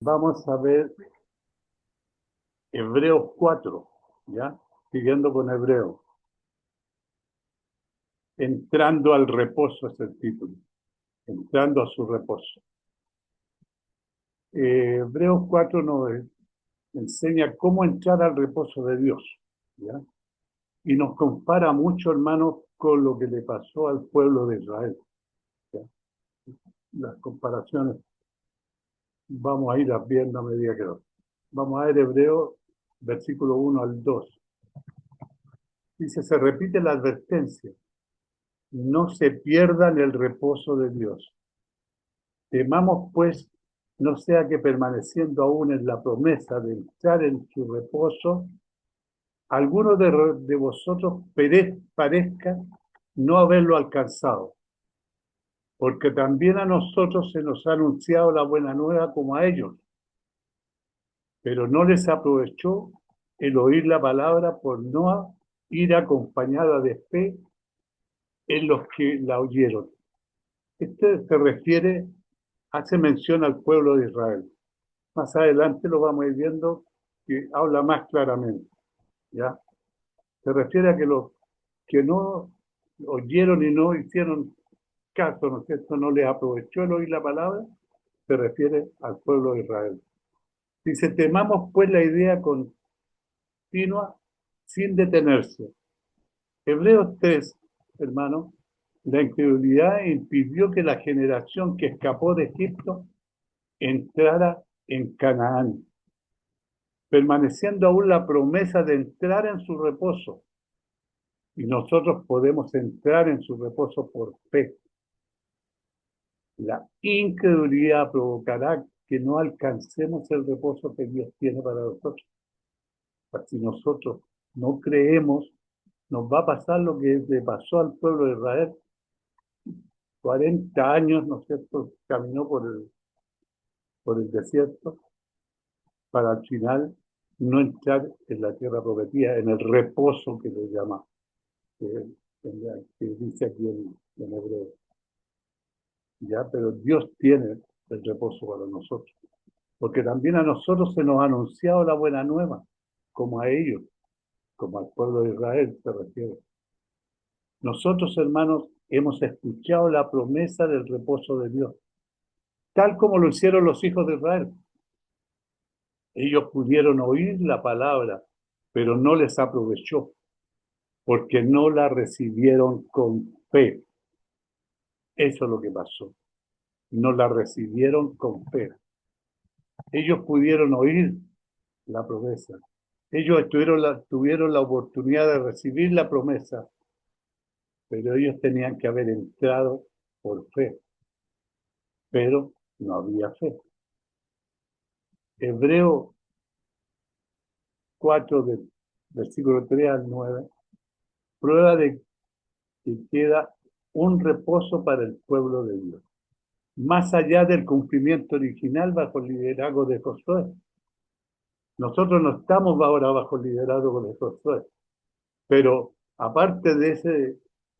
Vamos a ver Hebreos 4, ¿ya? Siguiendo con Hebreos. Entrando al reposo es el título. Entrando a su reposo. Hebreos 4 nos enseña cómo entrar al reposo de Dios, ¿ya? Y nos compara mucho, hermanos, con lo que le pasó al pueblo de Israel, ¿ya? Las comparaciones vamos a ir viendo a medida que lo. Vamos a ver Hebreos, versículo 1 al 2. Dice, se repite la advertencia. No se pierdan el reposo de Dios. Temamos, pues, no sea que permaneciendo aún en la promesa de entrar en su reposo, alguno de vosotros parezca no haberlo alcanzado, porque también a nosotros se nos ha anunciado la buena nueva como a ellos, pero no les aprovechó el oír la palabra por no ir acompañada de fe en los que la oyeron. Este se refiere, hace mención al pueblo de Israel. Más adelante lo vamos a ir viendo que habla más claramente, ¿ya? Se refiere a que los que no oyeron y no hicieron caso, ¿no es cierto? No les aprovechó el oír la palabra, se refiere al pueblo de Israel. Dice, temamos pues la idea continua sin detenerse. Hebreos 3, hermano, la incredulidad impidió que la generación que escapó de Egipto entrara en Canaán, permaneciendo aún la promesa de entrar en su reposo. Y nosotros podemos entrar en su reposo por fe. La incredulidad provocará que no alcancemos el reposo que Dios tiene para nosotros. Si nosotros no creemos, nos va a pasar lo que le pasó al pueblo de Israel. 40 años, ¿no es cierto?, caminó por el desierto para al final no entrar en la tierra prometida, en el reposo que le llama, que, que dice aquí en hebreo. Ya, pero Dios tiene el reposo para nosotros, porque también a nosotros se nos ha anunciado la buena nueva, como a ellos, como al pueblo de Israel se refiere. Nosotros, hermanos, hemos escuchado la promesa del reposo de Dios, tal como lo hicieron los hijos de Israel. Ellos pudieron oír la palabra, pero no les aprovechó, porque no la recibieron con fe. Eso es lo que pasó. No la recibieron con fe. Ellos pudieron oír la promesa. Ellos tuvieron la oportunidad de recibir la promesa, pero ellos tenían que haber entrado por fe, pero no había fe. Hebreo 4, del versículo 3 al 9, prueba de que queda un reposo para el pueblo de Dios, más allá del cumplimiento original bajo el liderazgo de Josué. Nosotros no estamos ahora bajo el liderazgo de Josué, pero aparte de ese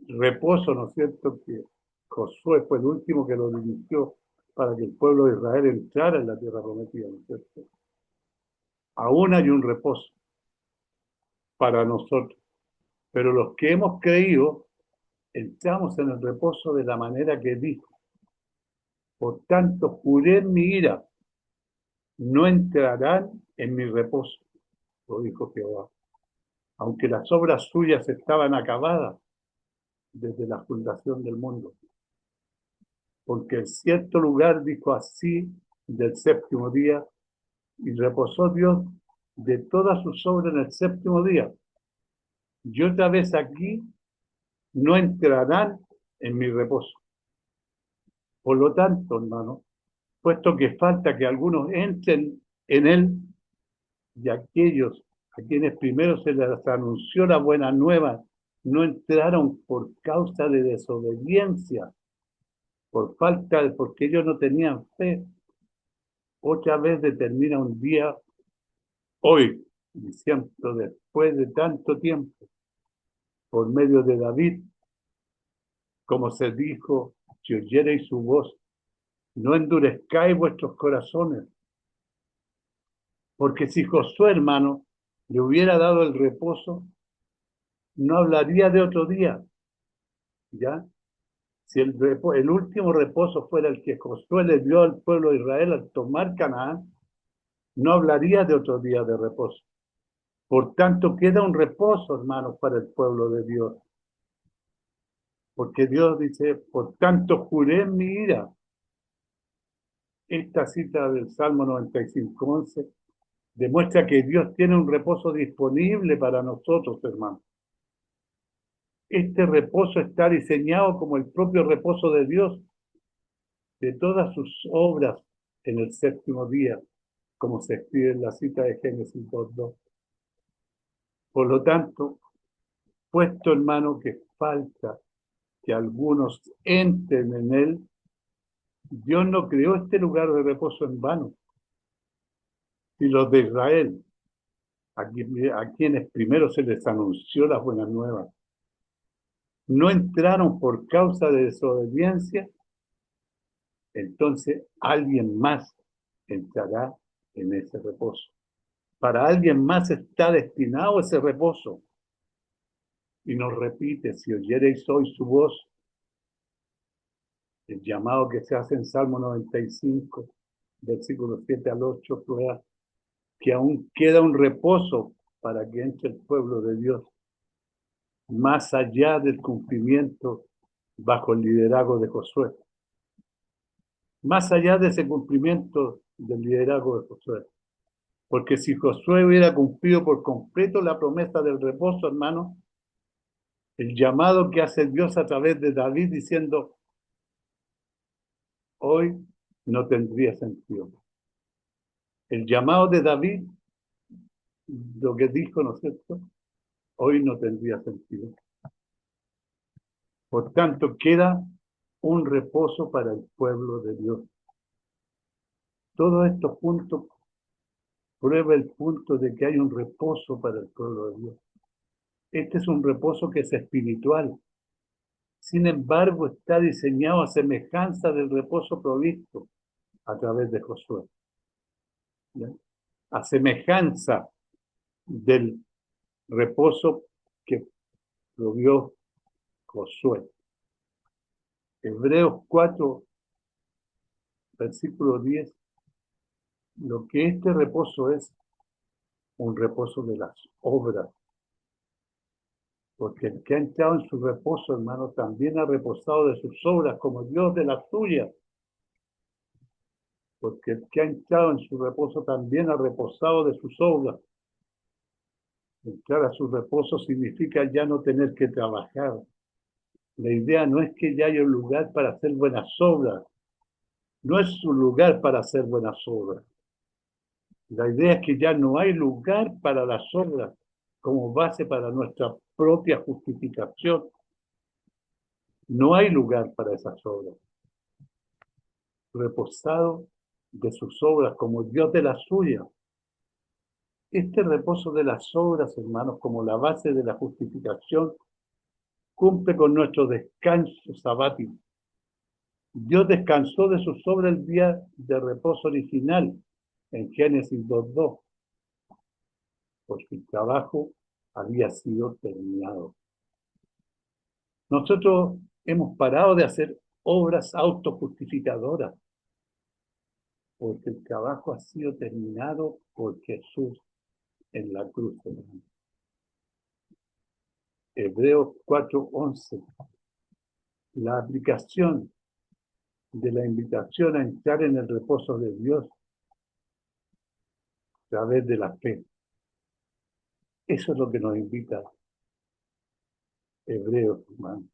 reposo, ¿no es cierto?, que Josué fue el último que lo dirigió para que el pueblo de Israel entrara en la tierra prometida, ¿no es cierto? Aún hay un reposo para nosotros, pero los que hemos creído entramos en el reposo de la manera que dijo. Por tanto, juré en mi ira, no entrarán en mi reposo, lo dijo Jehová, aunque las obras suyas estaban acabadas desde la fundación del mundo. Porque en cierto lugar dijo así del séptimo día, y reposó Dios de todas sus obras en el séptimo día. Y otra vez aquí no entrarán en mi reposo. Por lo tanto, hermano, puesto que falta que algunos entren en él, y aquellos a quienes primero se les anunció la buena nueva no entraron por causa de desobediencia, porque ellos no tenían fe. Otra vez determina un día hoy, diciendo después de tanto tiempo, por medio de David, como se dijo, si oyereis su voz, no endurezcáis vuestros corazones, Porque si Josué, hermano, le hubiera dado el reposo, no hablaría de otro día, ¿ya? Si el último reposo fuera el que Josué le dio al pueblo de Israel al tomar Canaán, no hablaría de otro día de reposo. Por tanto, queda un reposo, hermanos, para el pueblo de Dios. Porque Dios dice, por tanto, juré en mi ira. Esta cita del Salmo 95:11 demuestra que Dios tiene un reposo disponible para nosotros, hermanos. Este reposo está diseñado como el propio reposo de Dios, de todas sus obras en el séptimo día, como se escribe en la cita de Génesis 2:2. Por lo tanto, puesto hermano que falta que algunos entren en él, Dios no creó este lugar de reposo en vano. Si los de Israel, a quienes primero se les anunció las buenas nuevas, no entraron por causa de desobediencia, entonces alguien más entrará en ese reposo. Para alguien más está destinado ese reposo. Y nos repite, si oyereis hoy su voz, el llamado que se hace en Salmo 95, versículos 7 al 8, prueba que aún queda un reposo para que entre el pueblo de Dios, más allá del cumplimiento bajo el liderazgo de Josué. Más allá de ese cumplimiento del liderazgo de Josué. Porque si Josué hubiera cumplido por completo la promesa del reposo, hermano, el llamado que hace Dios a través de David diciendo, hoy no tendría sentido. El llamado de David, lo que dijo, ¿no es cierto? Hoy no tendría sentido. Por tanto, queda un reposo para el pueblo de Dios. Todos estos puntos prueba el punto de que hay un reposo para el pueblo de Dios. Este es un reposo que es espiritual. Sin embargo, está diseñado a semejanza del reposo provisto a través de Josué. ¿Ya? A semejanza del reposo que provió Josué. Hebreos 4, versículo 10, lo que este reposo es un reposo de las obras. Porque el que ha entrado en su reposo, hermano, también ha reposado de sus obras como Dios de las suyas. Porque el que ha entrado en su reposo también ha reposado de sus obras. Entrar a su reposo significa ya no tener que trabajar. La idea no es que ya haya un lugar para hacer buenas obras. No es un lugar para hacer buenas obras. La idea es que ya no hay lugar para las obras como base para nuestra propia justificación. No hay lugar para esas obras. Reposado de sus obras como Dios de las suyas. Este reposo de las obras, hermanos, como la base de la justificación, cumple con nuestro descanso sabático. Dios descansó de sus obras el día de reposo original, en Génesis 2:2, porque el trabajo había sido terminado. Nosotros hemos parado de hacer obras autojustificadoras, porque el trabajo ha sido terminado por Jesús en la cruz. Hebreos 4:11. La aplicación de la invitación a entrar en el reposo de Dios a través de la fe. Eso es lo que nos invita Hebreos, hermano.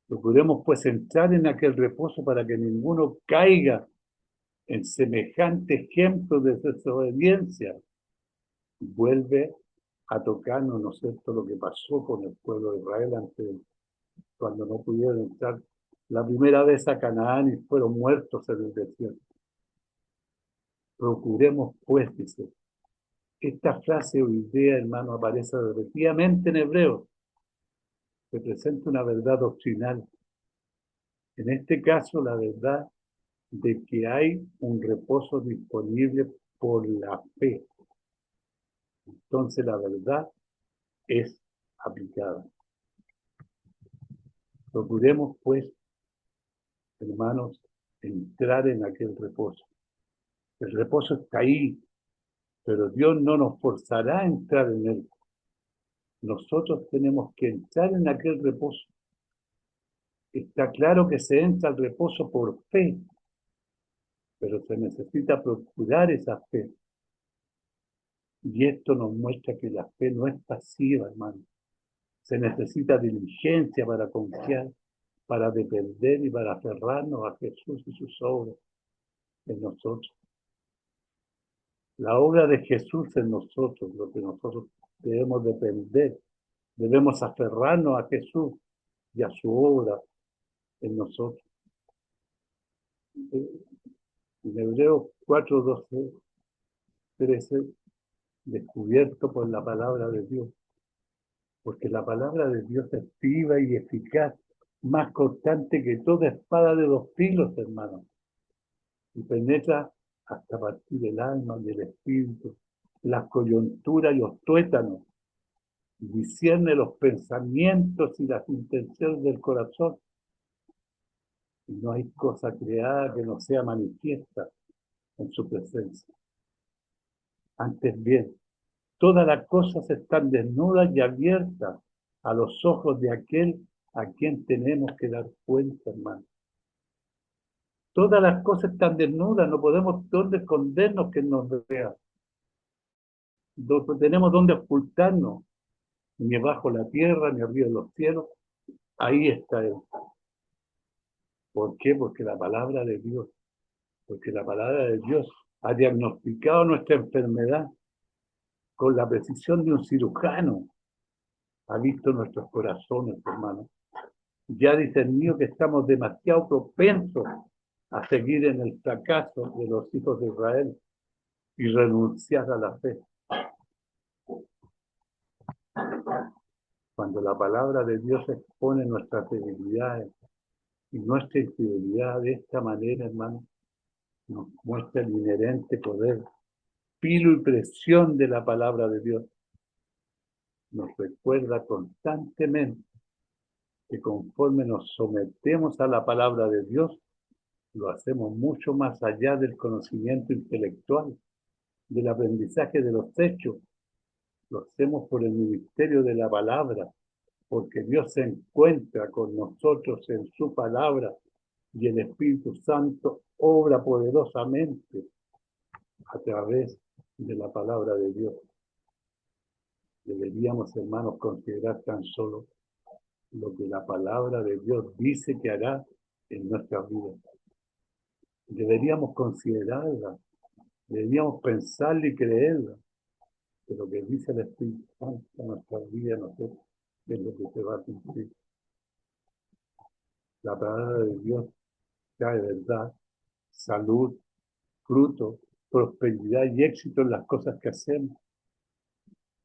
Procuremos pues entrar en aquel reposo para que ninguno caiga en semejante ejemplo de desobediencia. Vuelve a tocarnos, ¿no es cierto?, lo que pasó con el pueblo de Israel antes, cuando no pudieron entrar la primera vez a Canaán y fueron muertos en el desierto. Procuremos pues, dice. Esta frase o idea, hermano, aparece repetidamente en Hebreo. Representa una verdad doctrinal. En este caso, la verdad de que hay un reposo disponible por la fe. Entonces la verdad es aplicada. Procuremos, pues, hermanos, entrar en aquel reposo. El reposo está ahí, pero Dios no nos forzará a entrar en él. Nosotros tenemos que entrar en aquel reposo. Está claro que se entra al reposo por fe, pero se necesita procurar esa fe. Y esto nos muestra que la fe no es pasiva, hermano. Se necesita diligencia para confiar, para depender y para aferrarnos a Jesús y sus obras en nosotros. La obra de Jesús en nosotros, lo que nosotros debemos depender, debemos aferrarnos a Jesús y a su obra en nosotros. En Hebreos 4, 12, 13, descubierto por la palabra de Dios, porque la palabra de Dios es viva y eficaz, más cortante que toda espada de 2 filos, hermano, y penetra hasta partir el alma y el espíritu, las coyunturas y los tuétanos, y discierne los pensamientos y las intenciones del corazón. Y no hay cosa creada que no sea manifiesta en su presencia. Antes bien, todas las cosas están desnudas y abiertas a los ojos de aquel a quien tenemos que dar cuenta, hermano. Todas las cosas están desnudas, no podemos dónde escondernos que nos vea. No tenemos dónde ocultarnos, ni bajo la tierra, ni arriba de los cielos. Ahí está Él. ¿Por qué? Porque la palabra de Dios, ha diagnosticado nuestra enfermedad con la precisión de un cirujano. Ha visto nuestros corazones, hermano. Ya ha discernido que estamos demasiado propensos a seguir en el fracaso de los hijos de Israel y renunciar a la fe. Cuando la palabra de Dios expone nuestras debilidades y nuestra infidelidad de esta manera, hermano, nos muestra el inherente poder, filo y presión de la palabra de Dios. Nos recuerda constantemente que conforme nos sometemos a la palabra de Dios, lo hacemos mucho más allá del conocimiento intelectual, del aprendizaje de los hechos. Lo hacemos por el ministerio de la palabra, porque Dios se encuentra con nosotros en su palabra y el Espíritu Santo obra poderosamente a través de la palabra de Dios. Deberíamos, hermanos, considerar tan solo lo que la palabra de Dios dice que hará en nuestras vidas. Deberíamos considerarla, deberíamos pensarla y creerla, que lo que dice el Espíritu Santo en nuestras vidas, no sé qué es lo que se va a cumplir. La palabra de Dios trae verdad, salud, fruto, prosperidad y éxito en las cosas que hacemos.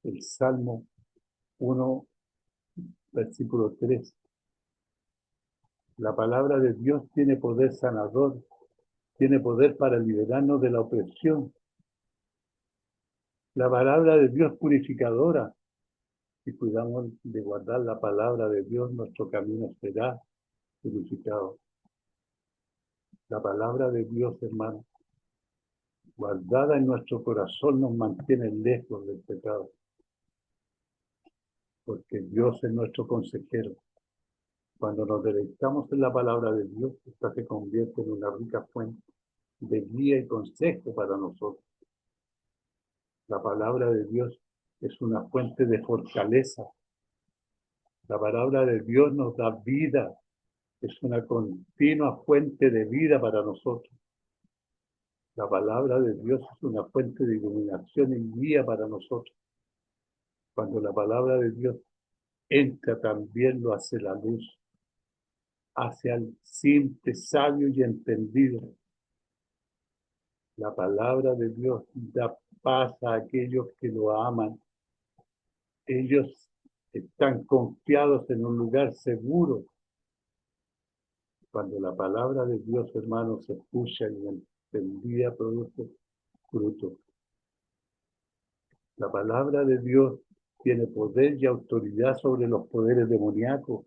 El Salmo 1, versículo 3. La palabra de Dios tiene poder sanador, tiene poder para liberarnos de la opresión. La palabra de Dios purificadora. Si cuidamos de guardar la palabra de Dios, nuestro camino será purificado. La palabra de Dios, hermano, guardada en nuestro corazón, nos mantiene lejos del pecado. Porque Dios es nuestro consejero. Cuando nos deleitamos en la palabra de Dios, esta se convierte en una rica fuente de guía y consejo para nosotros. La palabra de Dios es una fuente de fortaleza. La palabra de Dios nos da vida, es una continua fuente de vida para nosotros. La palabra de Dios es una fuente de iluminación y guía para nosotros. Cuando la palabra de Dios entra, también lo hace la luz, hace al simple, sabio y entendido. La palabra de Dios da paz a aquellos que lo aman. Ellos están confiados en un lugar seguro. Cuando la palabra de Dios, hermanos, se escucha y entendida, produce fruto. La palabra de Dios tiene poder y autoridad sobre los poderes demoníacos.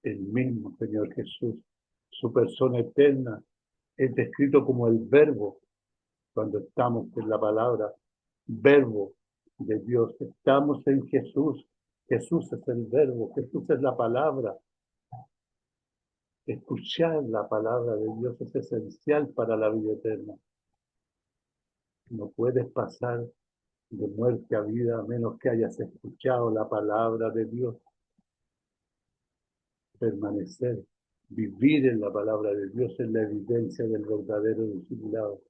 El mismo Señor Jesús, su persona eterna, es descrito como el Verbo cuando estamos en la palabra, Verbo de Dios. Estamos en Jesús. Jesús es el Verbo, Jesús es la palabra. Escuchar la palabra de Dios es esencial para la vida eterna. No puedes pasar de muerte a vida a menos que hayas escuchado la palabra de Dios. Permanecer, vivir en la palabra de Dios es la evidencia del verdadero discipulado.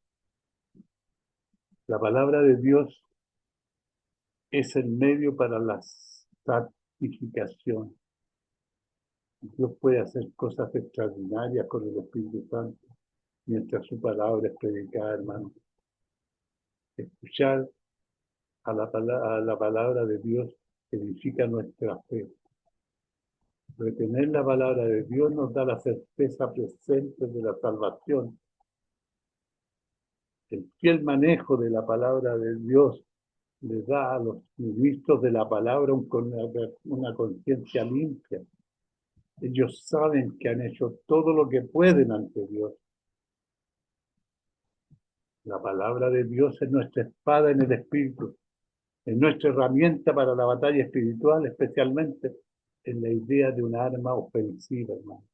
La palabra de Dios es el medio para la santificación. Dios puede hacer cosas extraordinarias con el Espíritu Santo mientras su palabra es predicada, hermano. Escuchar a la palabra de Dios edifica nuestra fe. Retener la palabra de Dios nos da la certeza presente de la salvación. El fiel manejo de la palabra de Dios le da a los ministros de la palabra una conciencia limpia. Ellos saben que han hecho todo lo que pueden ante Dios. La palabra de Dios es nuestra espada en el Espíritu, es nuestra herramienta para la batalla espiritual, especialmente en la idea de un arma ofensiva, hermano.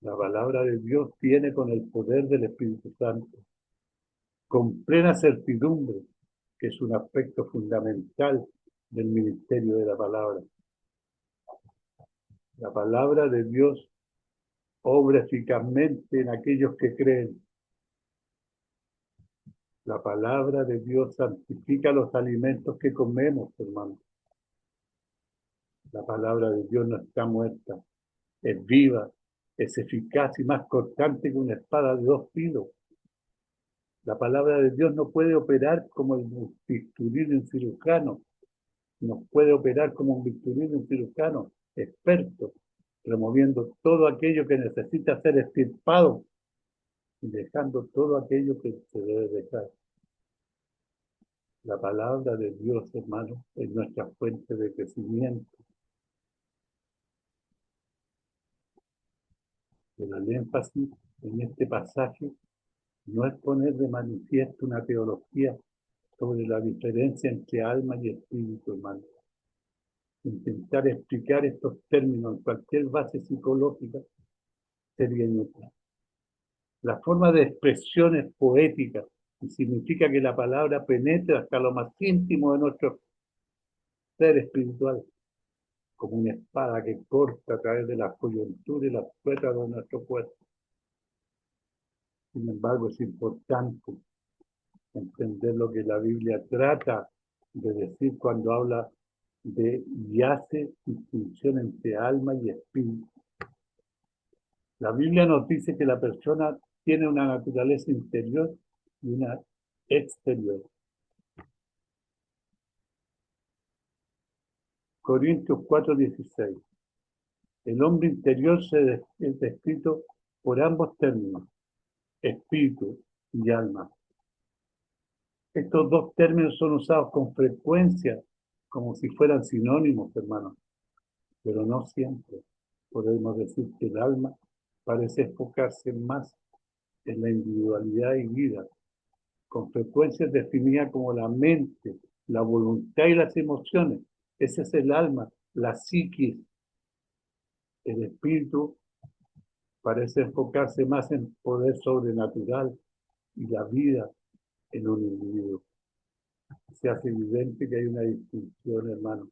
La palabra de Dios viene con el poder del Espíritu Santo, con plena certidumbre, que es un aspecto fundamental del ministerio de la palabra. La palabra de Dios obra eficazmente en aquellos que creen. La palabra de Dios santifica los alimentos que comemos, hermano. La palabra de Dios no está muerta, es viva, es eficaz y más cortante que una espada de 2 filos. La palabra de Dios no puede operar como el bisturí de un cirujano, no puede operar como un bisturí de un cirujano experto, removiendo todo aquello que necesita ser extirpado y dejando todo aquello que se debe dejar. La palabra de Dios, hermano, es nuestra fuente de crecimiento. Pero el énfasis en este pasaje no es poner de manifiesto una teología sobre la diferencia entre alma y espíritu, hermano. Intentar explicar estos términos en cualquier base psicológica sería inútil. La forma de expresión es poética y significa que la palabra penetra hasta lo más íntimo de nuestro ser espiritual, como una espada que corta a través de las coyunturas y las tuercas de nuestro cuerpo. Sin embargo, es importante entender lo que la Biblia trata de decir cuando habla de y hace distinción entre alma y espíritu. La Biblia nos dice que la persona tiene una naturaleza interior y una exterior. Corintios 4:16. El hombre interior es descrito por ambos términos, espíritu y alma. Estos dos términos son usados con frecuencia como si fueran sinónimos, hermanos, pero no siempre. Podemos decir que el alma parece enfocarse más en la individualidad y vida. Con frecuencia es definida como la mente, la voluntad y las emociones. Ese es el alma, la psiquis. El espíritu parece enfocarse más en poder sobrenatural y la vida en un individuo. Se hace evidente que hay una distinción, hermano,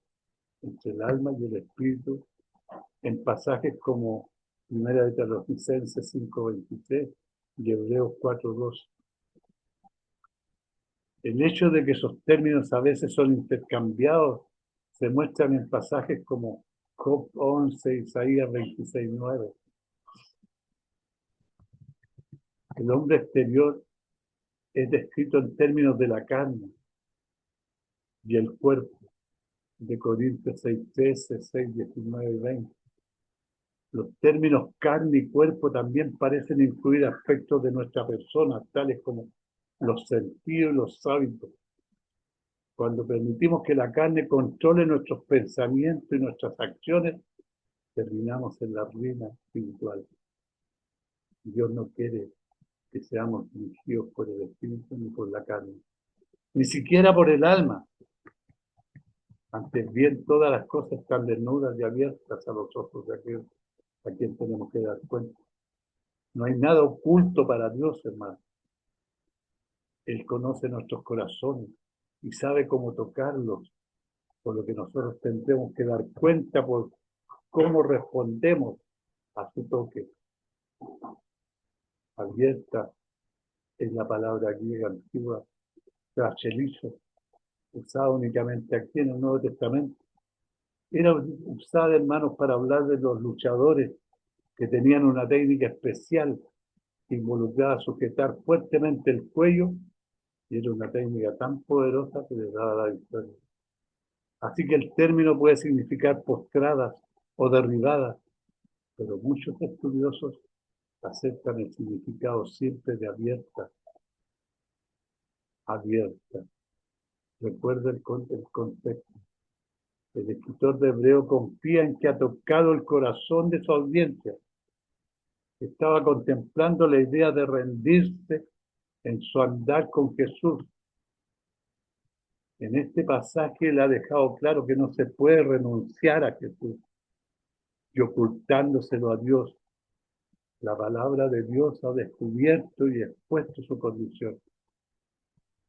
entre el alma y el espíritu en pasajes como 1 Tesalonicenses 5:23 y Hebreos 4:2. El hecho de que esos términos a veces son intercambiados se muestran en pasajes como Job 11, Isaías 26:9. El hombre exterior es descrito en términos de la carne y el cuerpo, de Corintios 6:13, 6:19 y 20. Los términos carne y cuerpo también parecen incluir aspectos de nuestra persona, tales como los sentidos y los hábitos. Cuando permitimos que la carne controle nuestros pensamientos y nuestras acciones, terminamos en la ruina espiritual. Dios no quiere que seamos dirigidos por el espíritu ni por la carne, ni siquiera por el alma. Antes bien, todas las cosas están desnudas y abiertas a los ojos de aquel a quien tenemos que dar cuenta. No hay nada oculto para Dios, hermano. Él conoce nuestros corazones y sabe cómo tocarlos, por lo que nosotros tendremos que dar cuenta por cómo respondemos a su toque. Abierta es la palabra griega antigua, trachelizo, usada únicamente aquí en el Nuevo Testamento. Era usada, hermanos, para hablar de los luchadores que tenían una técnica especial que involucraba sujetar fuertemente el cuello, y era una técnica tan poderosa que les daba la victoria. Así que el término puede significar postradas o derribadas, pero muchos estudiosos aceptan el significado siempre de abierta, abierta. Recuerda el contexto. El escritor de Hebreo confía en que ha tocado el corazón de su audiencia. Estaba contemplando la idea de rendirse en su andar con Jesús. En este pasaje él ha dejado claro que no se puede renunciar a Jesús y ocultándoselo a Dios. La palabra de Dios ha descubierto y expuesto su condición,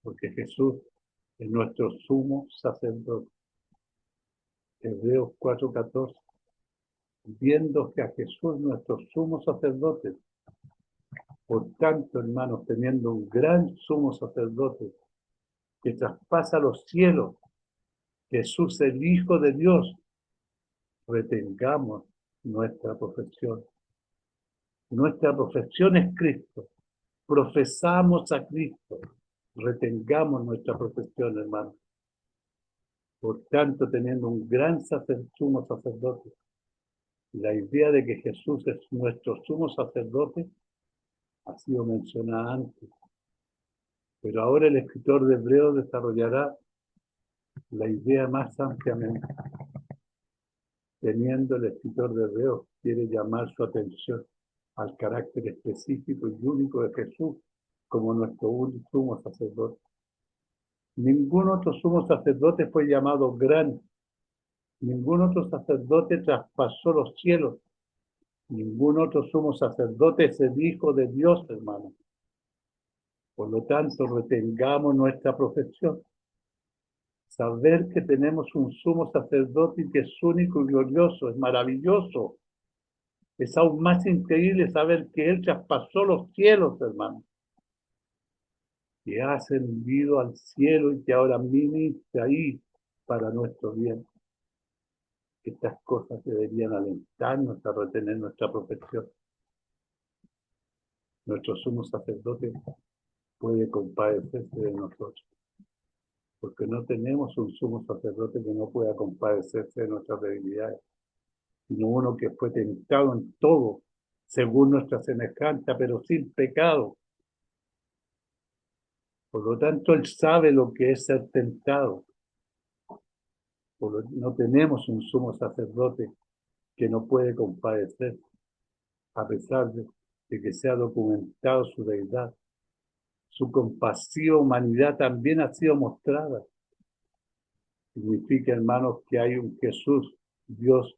porque Jesús es nuestro sumo sacerdote. Hebreos 4:14. Viendo que a Jesús nuestro sumo sacerdote, por tanto, hermanos, teniendo un gran sumo sacerdote que traspasa los cielos, Jesús el Hijo de Dios, retengamos nuestra profesión. Nuestra profesión es Cristo. Profesamos a Cristo. Retengamos nuestra profesión, hermanos. Por tanto, teniendo un gran sumo sacerdote, la idea de que Jesús es nuestro sumo sacerdote ha sido mencionada antes. Pero ahora el escritor de Hebreos desarrollará la idea más ampliamente. Teniendo el escritor de Hebreos, quiere llamar su atención al carácter específico y único de Jesús como nuestro único sumo sacerdote. Ningún otro sumo sacerdote fue llamado gran. Ningún otro sacerdote traspasó los cielos. Ningún otro sumo sacerdote es el Hijo de Dios, hermano. Por lo tanto, retengamos nuestra profesión. Saber que tenemos un sumo sacerdote y que es único y glorioso, es maravilloso. Es aún más increíble saber que Él traspasó los cielos, hermano. Que ha ascendido al cielo y que ahora ministra ahí para nuestro bien. Estas cosas deberían alentarnos a retener nuestra profesión. Nuestro sumo sacerdote puede compadecerse de nosotros, porque no tenemos un sumo sacerdote que no pueda compadecerse de nuestras debilidades, sino uno que fue tentado en todo, según nuestra semejanza, pero sin pecado. Por lo tanto, Él sabe lo que es ser tentado. No tenemos un sumo sacerdote que no puede compadecer, a pesar de que se ha documentado su deidad. Su compasiva humanidad también ha sido mostrada. Significa, hermanos, que hay un Jesús, Dios,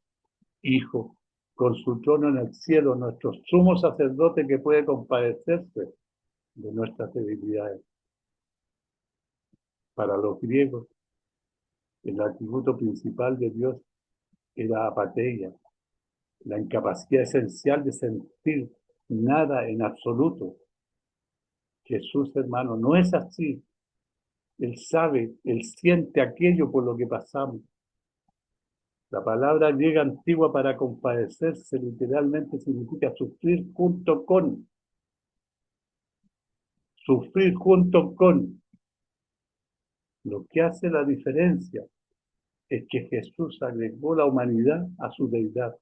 Hijo, con su trono en el cielo, nuestro sumo sacerdote que puede compadecerse de nuestras debilidades. Para los griegos, el atributo principal de Dios era apatheia, la incapacidad esencial de sentir nada en absoluto. Jesús, hermano, no es así. Él sabe, Él siente aquello por lo que pasamos. La palabra griega antigua para compadecerse literalmente significa sufrir junto con. Sufrir junto con. Lo que hace la diferencia es que Jesús agregó la humanidad a su deidad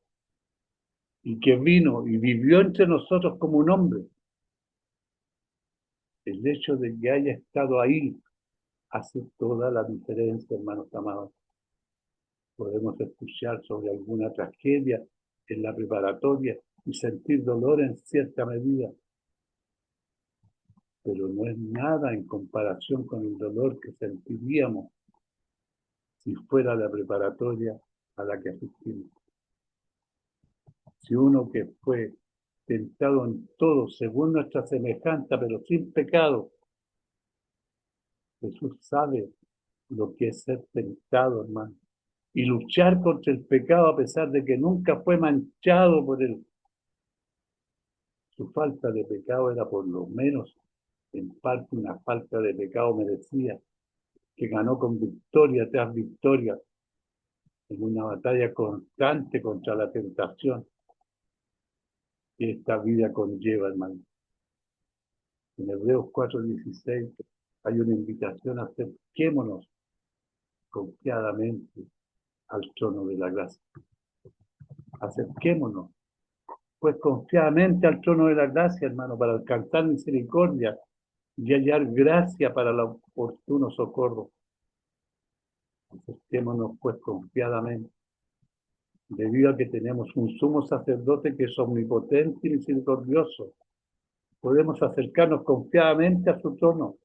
y que vino y vivió entre nosotros como un hombre. El hecho de que haya estado ahí hace toda la diferencia, hermanos amados. Podemos escuchar sobre alguna tragedia en la preparatoria y sentir dolor en cierta medida, pero no es nada en comparación con el dolor que sentiríamos si fuera la preparatoria a la que asistimos. Si uno que fue tentado en todo según nuestra semejanza, pero sin pecado, Jesús sabe lo que es ser tentado, hermano, y luchar contra el pecado a pesar de que nunca fue manchado por él. Su falta de pecado era por lo menos en parte una falta de pecado merecida, que ganó con victoria tras victoria en una batalla constante contra la tentación que esta vida conlleva, hermano. En Hebreos 4:16 hay una invitación a acerquémonos confiadamente al trono de la gracia. Acerquémonos, pues confiadamente al trono de la gracia, hermano, para alcanzar misericordia y hallar gracia para el oportuno socorro. Acerquémonos, pues, confiadamente, debido a que tenemos un sumo sacerdote que es omnipotente y misericordioso. Podemos acercarnos confiadamente a su trono,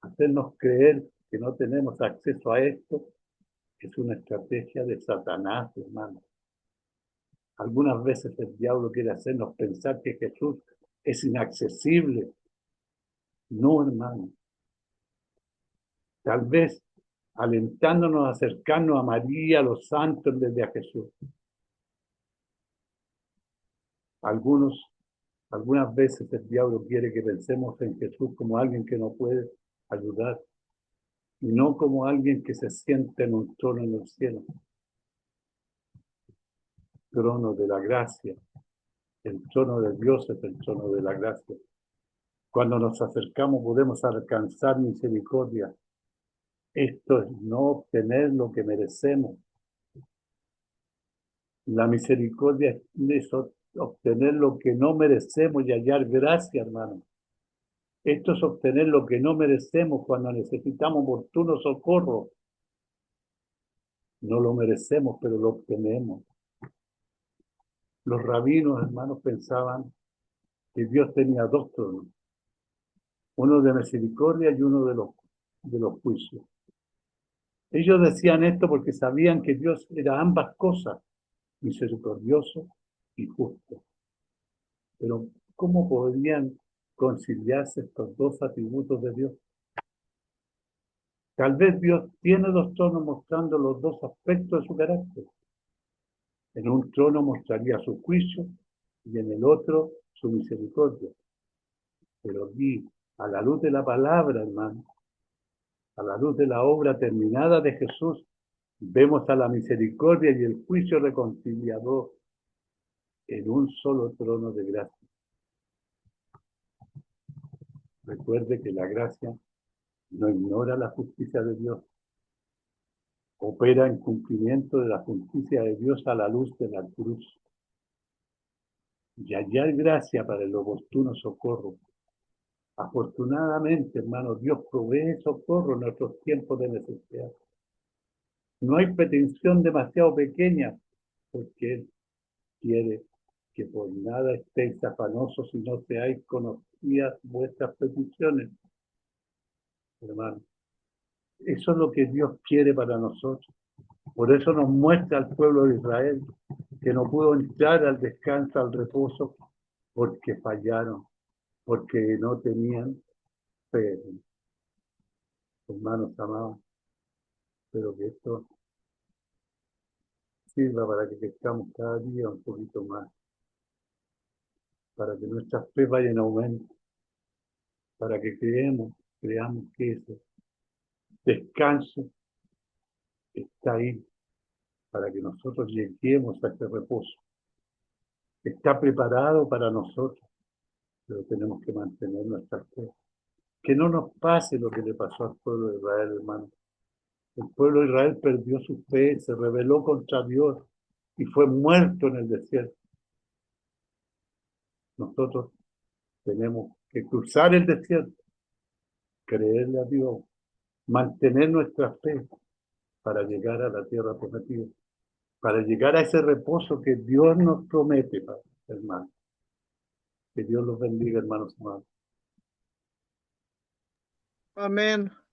hacernos creer que no tenemos acceso a esto, es una estrategia de Satanás, hermano. Algunas veces el diablo quiere hacernos pensar que Jesús es inaccesible. No, hermano. Tal vez alentándonos a acercarnos a María, a los santos, en vez de a Jesús. Algunas veces el diablo quiere que pensemos en Jesús como alguien que nos puede ayudar, y no como alguien que se siente en un trono en el cielo. Trono de la gracia. El trono de Dios es el trono de la gracia. Cuando nos acercamos podemos alcanzar misericordia. Esto es no obtener lo que merecemos. La misericordia es obtener lo que no merecemos y hallar gracia, hermano. Esto es obtener lo que no merecemos cuando necesitamos oportuno socorro. No lo merecemos, pero lo obtenemos. Los rabinos, hermanos, pensaban que Dios tenía dos tronos, uno de misericordia y uno de los juicios. Ellos decían esto porque sabían que Dios era ambas cosas, misericordioso y justo. Pero ¿cómo podrían conciliarse estos dos atributos de Dios? Tal vez Dios tiene dos tronos mostrando los dos aspectos de su carácter. En un trono mostraría su juicio y en el otro su misericordia. Pero aquí, a la luz de la palabra, hermano, a la luz de la obra terminada de Jesús, vemos a la misericordia y el juicio reconciliador en un solo trono de gracia. Recuerde que la gracia no ignora la justicia de Dios. Opera en cumplimiento de la justicia de Dios a la luz de la cruz. Y hallar gracia para el oportuno socorro. Afortunadamente, hermanos, Dios provee socorro en nuestros tiempos de necesidad. No hay petición demasiado pequeña, porque Él quiere que por nada estéis afanosos y no seáis conocidas vuestras peticiones, hermanos. Eso es lo que Dios quiere para nosotros. Por eso nos muestra al pueblo de Israel que no pudo entrar al descanso, al reposo, porque fallaron, porque no tenían fe. Hermanos amados, pero que esto sirva para que crezcamos cada día un poquito más, para que nuestra fe vaya en aumento, para que creamos que ese descanso está ahí, para que nosotros lleguemos a ese reposo. Está preparado para nosotros, pero tenemos que mantener nuestra fe. Que no nos pase lo que le pasó al pueblo de Israel, hermano. El pueblo de Israel perdió su fe, se rebeló contra Dios y fue muerto en el desierto. Nosotros tenemos que cruzar el desierto, creerle a Dios, mantener nuestra fe para llegar a la tierra prometida, para llegar a ese reposo que Dios nos promete, hermanos. Que Dios los bendiga, hermanos amados. Amén.